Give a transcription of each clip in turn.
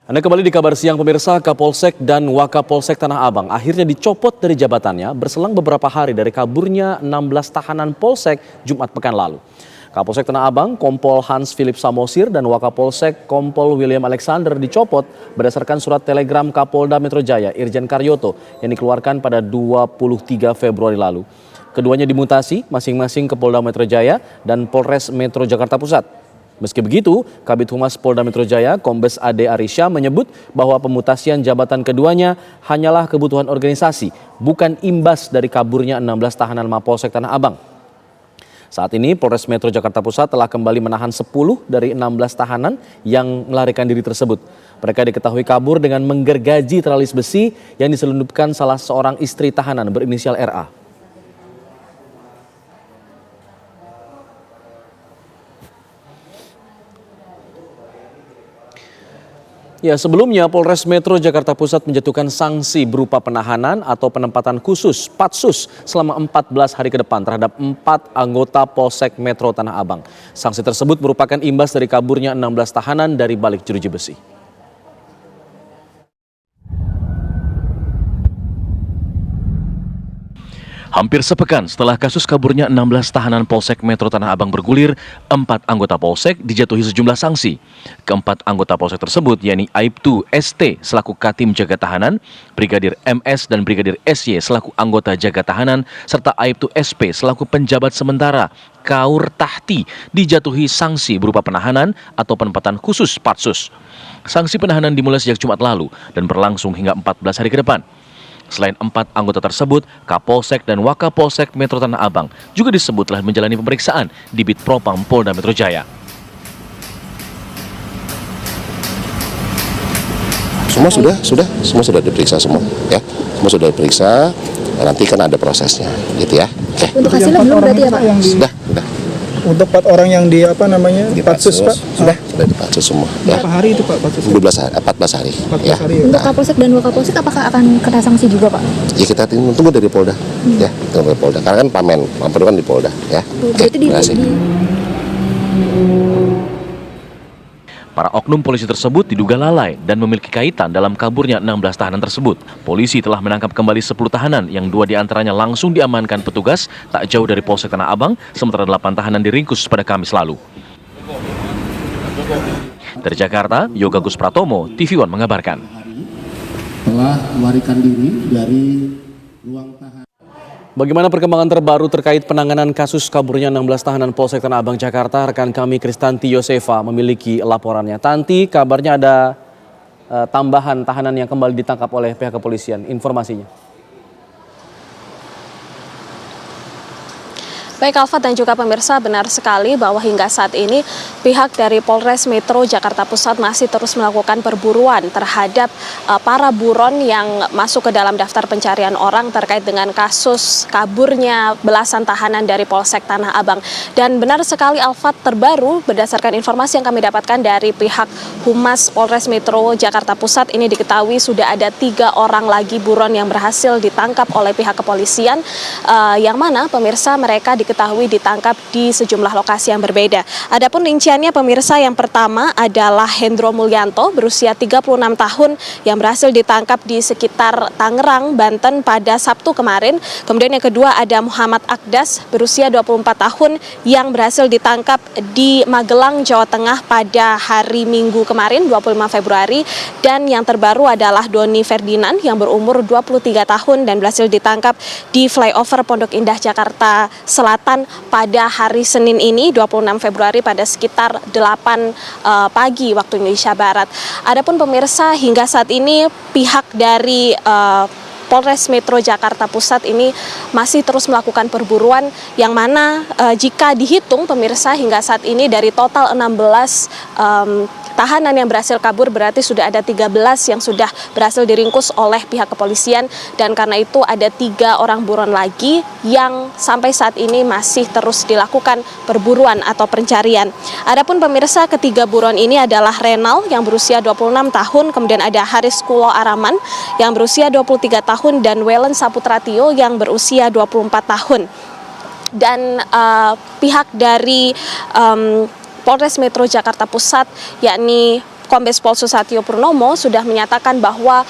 Anda kembali di Kabar Siang pemirsa. Kapolsek dan Wakapolsek Tanah Abang akhirnya dicopot dari jabatannya berselang beberapa hari dari kaburnya 16 tahanan Polsek Jumat pekan lalu. Kapolsek Tanah Abang, Kompol Hans Philip Samosir dan Wakapolsek Kompol William Alexander dicopot berdasarkan surat telegram Kapolda Metro Jaya Irjen Karyoto yang dikeluarkan pada 23 Februari lalu. Keduanya dimutasi masing-masing ke Polda Metro Jaya dan Polres Metro Jakarta Pusat. Meski begitu, Kabid Humas Polda Metro Jaya, Kombes Ade Arisya menyebut bahwa pemutasian jabatan keduanya hanyalah kebutuhan organisasi, bukan imbas dari kaburnya 16 tahanan Mapolsek Tanah Abang. Saat ini Polres Metro Jakarta Pusat telah kembali menahan 10 dari 16 tahanan yang melarikan diri tersebut. Mereka diketahui kabur dengan menggergaji teralis besi yang diselundupkan salah seorang istri tahanan berinisial RA. Ya, sebelumnya Polres Metro Jakarta Pusat menjatuhkan sanksi berupa penahanan atau penempatan khusus (Patsus) selama 14 hari ke depan terhadap 4 anggota Polsek Metro Tanah Abang. Sanksi tersebut merupakan imbas dari kaburnya 16 tahanan dari balik jeruji besi. Hampir sepekan setelah kasus kaburnya 16 tahanan Polsek Metro Tanah Abang bergulir, 4 anggota Polsek dijatuhi sejumlah sanksi. Keempat anggota Polsek tersebut yakni Aibtu ST selaku Katim Jaga Tahanan, Brigadir MS dan Brigadir SY selaku anggota Jaga Tahanan, serta Aibtu SP selaku penjabat sementara Kaur Tahti dijatuhi sanksi berupa penahanan atau penempatan khusus (Patsus). Sanksi penahanan dimulai sejak Jumat lalu dan berlangsung hingga 14 hari ke depan. Selain 4 anggota tersebut, Kapolsek dan Wakapolsek Metro Tanah Abang juga disebut telah menjalani pemeriksaan di Bitpropam Polda Metro Jaya. Semua sudah diperiksa semua, ya. Semua sudah diperiksa, nanti kan ada prosesnya, gitu ya. Oke. Untuk hasilnya belum berarti ya, Pak? Sudah. Untuk 4 orang yang di Patsus, Pak? Sudah dipatsus semua. Berapa hari itu, Pak, Patsus? 14 hari. 14 hari. Ya. Untuk Kapolsek dan Wakapolsek apakah akan kena sanksi juga, Pak? Ya kita tunggu dari Polda, ya, tunggu dari Polda. Karena kan pamen kan di Polda, ya. Berarti terima kasih. Para oknum polisi tersebut diduga lalai dan memiliki kaitan dalam kaburnya 16 tahanan tersebut. Polisi telah menangkap kembali 10 tahanan yang 2 diantaranya langsung diamankan petugas tak jauh dari Polsek Tanah Abang, sementara 8 tahanan diringkus pada Kamis lalu. Dari Jakarta, Yoga Gus Pratomo, TV One mengabarkan. Telah melarikan diri dari ruang tahanan. Bagaimana perkembangan terbaru terkait penanganan kasus kaburnya 16 tahanan Polsek Tanah Abang, Jakarta? Rekan kami Kristanti Yosefa memiliki laporannya. Tanti, kabarnya ada tambahan tahanan yang kembali ditangkap oleh pihak kepolisian. Informasinya. Baik Alfa dan juga pemirsa, benar sekali bahwa hingga saat ini pihak dari Polres Metro Jakarta Pusat masih terus melakukan perburuan terhadap para buron yang masuk ke dalam daftar pencarian orang terkait dengan kasus kaburnya belasan tahanan dari Polsek Tanah Abang. Dan benar sekali Alfa, terbaru berdasarkan informasi yang kami dapatkan dari pihak Humas Polres Metro Jakarta Pusat, ini diketahui sudah ada 3 orang lagi buron yang berhasil ditangkap oleh pihak kepolisian, yang mana pemirsa mereka diketahui ditangkap di sejumlah lokasi yang berbeda. Adapun rinciannya pemirsa, yang pertama adalah Hendro Mulyanto berusia 36 tahun yang berhasil ditangkap di sekitar Tangerang, Banten pada Sabtu kemarin. Kemudian yang kedua ada Muhammad Akdas berusia 24 tahun yang berhasil ditangkap di Magelang, Jawa Tengah pada hari Minggu kemarin 25 Februari. Dan yang terbaru adalah Doni Ferdinand yang berumur 23 tahun dan berhasil ditangkap di flyover Pondok Indah, Jakarta Selatan pada hari Senin ini 26 Februari pada sekitar 8 pagi waktu Indonesia Barat. Adapun pemirsa, hingga saat ini pihak dari Polres Metro Jakarta Pusat ini masih terus melakukan perburuan, yang mana jika dihitung pemirsa hingga saat ini dari total 16 tahanan yang berhasil kabur berarti sudah ada 13 yang sudah berhasil diringkus oleh pihak kepolisian, dan karena itu ada 3 orang buron lagi yang sampai saat ini masih terus dilakukan perburuan atau pencarian. Adapun pemirsa, ketiga buron ini adalah Renal yang berusia 26 tahun, kemudian ada Haris Kulo Araman yang berusia 23 tahun dan Welen Saputratio yang berusia 24 tahun. Dan pihak dari Polres Metro Jakarta Pusat yakni Kombes Pol Susatyo Purnomo sudah menyatakan bahwa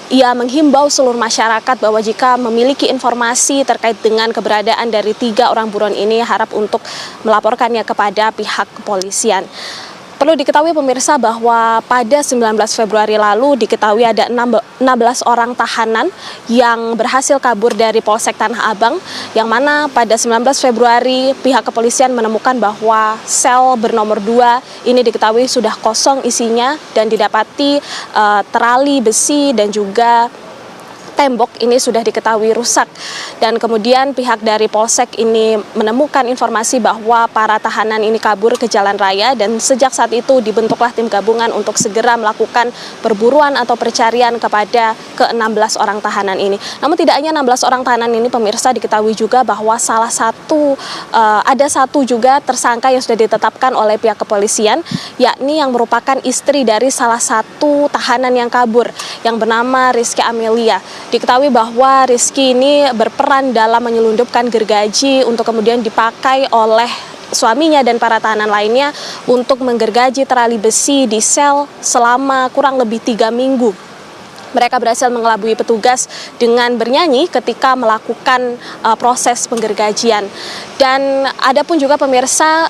ia menghimbau seluruh masyarakat bahwa jika memiliki informasi terkait dengan keberadaan dari 3 orang buron ini harap untuk melaporkannya kepada pihak kepolisian. Perlu diketahui pemirsa bahwa pada 19 Februari lalu diketahui ada 16 orang tahanan yang berhasil kabur dari Polsek Tanah Abang, yang mana pada 19 Februari pihak kepolisian menemukan bahwa sel bernomor 2 ini diketahui sudah kosong isinya dan didapati terali besi dan juga tembok ini sudah diketahui rusak. Dan kemudian pihak dari Polsek ini menemukan informasi bahwa para tahanan ini kabur ke jalan raya, dan sejak saat itu dibentuklah tim gabungan untuk segera melakukan perburuan atau pencarian kepada ke-16 orang tahanan ini. Namun tidak hanya 16 orang tahanan ini pemirsa, diketahui juga bahwa ada satu juga tersangka yang sudah ditetapkan oleh pihak kepolisian, yakni yang merupakan istri dari salah satu tahanan yang kabur yang bernama Rizky Amelia. Diketahui bahwa Rizky ini berperan dalam menyelundupkan gergaji untuk kemudian dipakai oleh suaminya dan para tahanan lainnya untuk menggergaji terali besi di sel selama kurang lebih 3 minggu. Mereka berhasil mengelabui petugas dengan bernyanyi ketika melakukan proses penggergajian. Dan ada pun juga pemirsa,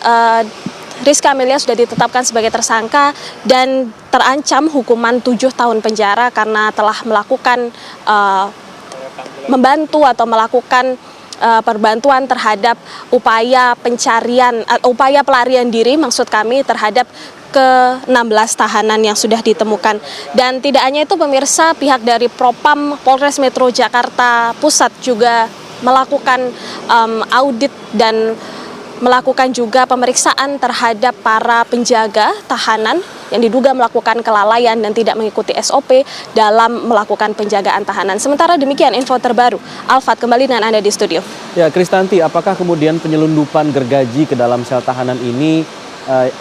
Rizky Amelia sudah ditetapkan sebagai tersangka dan terancam hukuman 7 tahun penjara karena telah melakukan membantu atau melakukan perbantuan terhadap upaya pelarian diri maksud kami terhadap ke-16 tahanan yang sudah ditemukan. Dan tidak hanya itu pemirsa, pihak dari Propam Polres Metro Jakarta Pusat juga melakukan audit dan melakukan juga pemeriksaan terhadap para penjaga tahanan yang diduga melakukan kelalaian dan tidak mengikuti SOP dalam melakukan penjagaan tahanan. Sementara demikian info terbaru. Alfat, kembali dengan Anda di studio. Ya, Kristanti, apakah kemudian penyelundupan gergaji ke dalam sel tahanan ini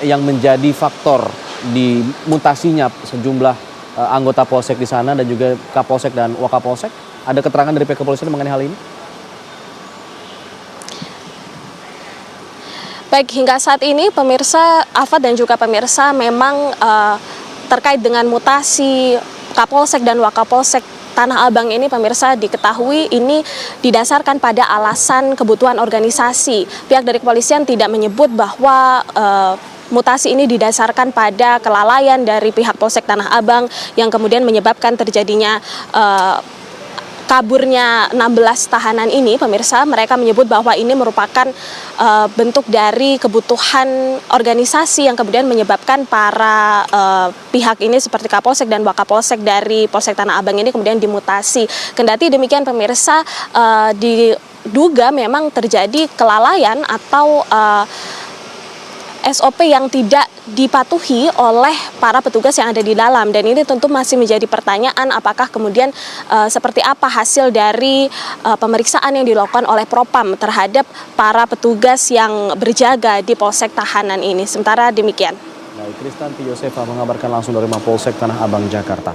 yang menjadi faktor di mutasinya sejumlah anggota Polsek di sana dan juga Kapolsek dan Wakapolsek? Ada keterangan dari pihak kepolisian mengenai hal ini? Baik, hingga saat ini pemirsa Alfat dan juga pemirsa memang terkait dengan mutasi Kapolsek dan Wakapolsek Tanah Abang ini pemirsa diketahui ini didasarkan pada alasan kebutuhan organisasi. Pihak dari kepolisian tidak menyebut bahwa mutasi ini didasarkan pada kelalaian dari pihak Polsek Tanah Abang yang kemudian menyebabkan terjadinya kaburnya 16 tahanan ini. Pemirsa, mereka menyebut bahwa ini merupakan bentuk dari kebutuhan organisasi yang kemudian menyebabkan para pihak ini seperti Kapolsek dan Wakapolsek dari Polsek Tanah Abang ini kemudian dimutasi. Kendati demikian pemirsa, diduga memang terjadi kelalaian atau SOP yang tidak dipatuhi oleh para petugas yang ada di dalam, dan ini tentu masih menjadi pertanyaan apakah kemudian seperti apa hasil dari pemeriksaan yang dilakukan oleh Propam terhadap para petugas yang berjaga di Polsek tahanan ini. Sementara demikian. Baik, Kristanti Yosefa mengabarkan langsung dari Mapolsek Tanah Abang, Jakarta.